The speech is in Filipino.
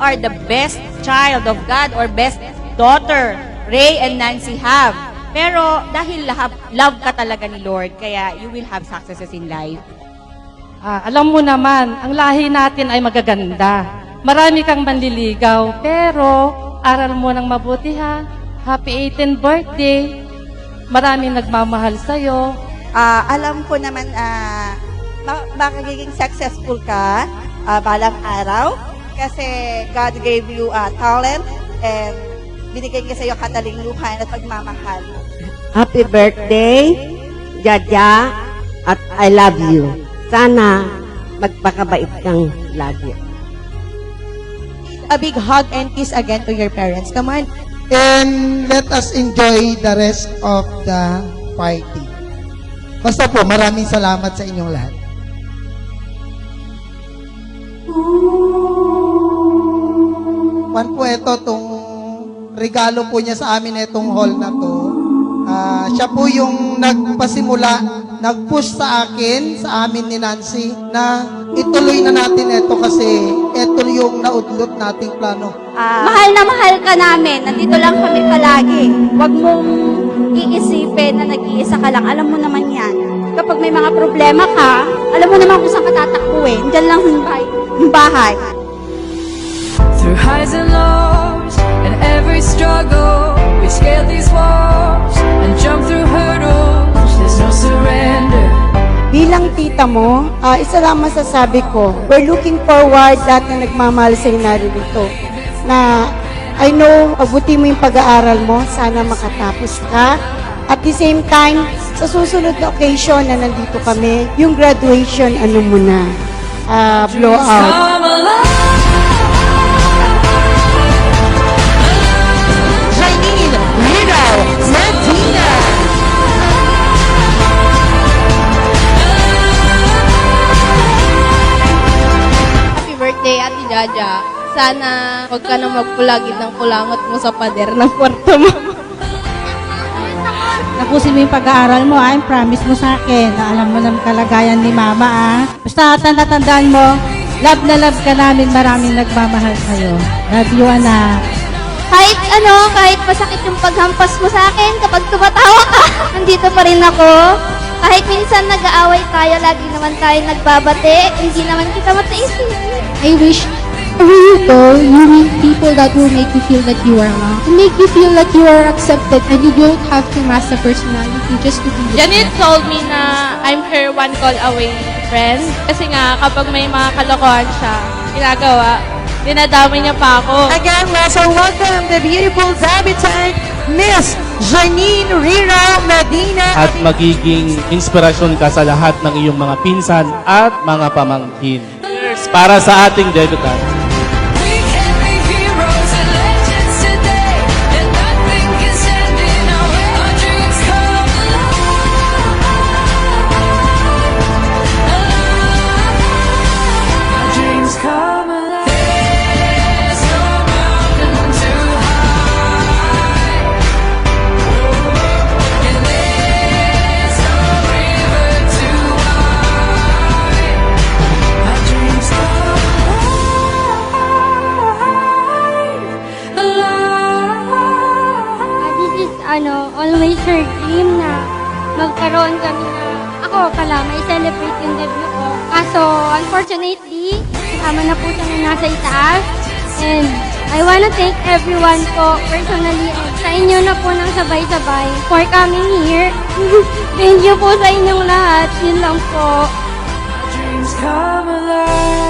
are the best child of God or best daughter Ray and Nancy have. Pero dahil love ka talaga ni Lord, kaya you will have successes in life. Alam mo naman, ang lahi natin ay magaganda. Marami kang manliligaw, pero aral mo ng mabuti ha. Happy 18th birthday. Maraming nagmamahal sa'yo. Alam ko naman magiging successful ka balang araw kasi God gave you talent and binigay niya sa iyo katalinuhan at pagmamahal. Happy birthday, Jaja, at I love you. Sana magpakabait kang lagi. A big hug and kiss again to your parents. Come on. And let us enjoy the rest of the party. Basta po, maraming salamat sa inyong lahat. Pan po ito, itong regalo po niya sa amin itong hall na to. Siya po yung nagpasimula, nag-push sa akin, sa amin ni Nancy, na ituloy na natin ito kasi ito yung naudlot nating plano. Mahal na mahal ka namin. Nandito lang kami palagi. Huwag mong iisipin na nag-iisa ka lang. Alam mo naman yan. Kapag may mga problema ka, alam mo naman kung saan ka tatakbuhin. Diyan lang yung bahay. Through highs and lows and every struggle, we scale these walls and jump through hurdles. There's no surrender. Bilang tita mo, isa lang masasabi ko, we're looking forward lahat na nagmamahal sa narito. Na I know, pabuti mo yung pag-aaral mo, sana makatapos ka. At the same time, sa susunod na occasion na nandito kami, yung graduation, ano mo na, blow out. Come alive. Happy birthday, Ate Jaja. Sana huwag ka nang magpulagid ng kulangot mo sa pader ng kwarto mo. Tapusin mo yung pag-aaral mo, promise mo sa akin na alam mo ng kalagayan ni Mama, Basta tanda-tandaan mo, love na love ka namin, maraming nagmamahal sa'yo. Love you, anak. Kahit masakit yung paghampas mo sa akin, kapag tumatawa ka, nandito pa rin ako. Kahit minsan nag-aaway tayo, lagi naman tayo nagbabate, hindi naman kita mataisin. I wish everywhere you meet people that will make you feel that you are loved. To make you feel that you are accepted and you don't have to mask the personality just to be yourself. Janet told me na I'm her one call away friend. Kasi nga, kapag may mga kalokohan siya, ginagawa, dinadamay niya pa ako. Again, let's welcome the beautiful debutante, Miss Janine Rira Medina. At magiging inspirasyon ka sa lahat ng iyong mga pinsan at mga pamangkin. Para sa ating debutante. We can be heroes and legends today, and nothing can stand in our way. Our dreams come alive. Our dreams come alive. There's no mountain too high, and there's no river too wide. Our dreams come This is always her dream na magkaroon kami na ako pala may celebrate yung debut ko. Kaso unfortunately, kasama na po siya na nasa itaas. And I wanna thank everyone po personally and sa inyo na po ng sabay-sabay for coming here. Thank you po sa inyong lahat. Yun lang po. dreams come alive.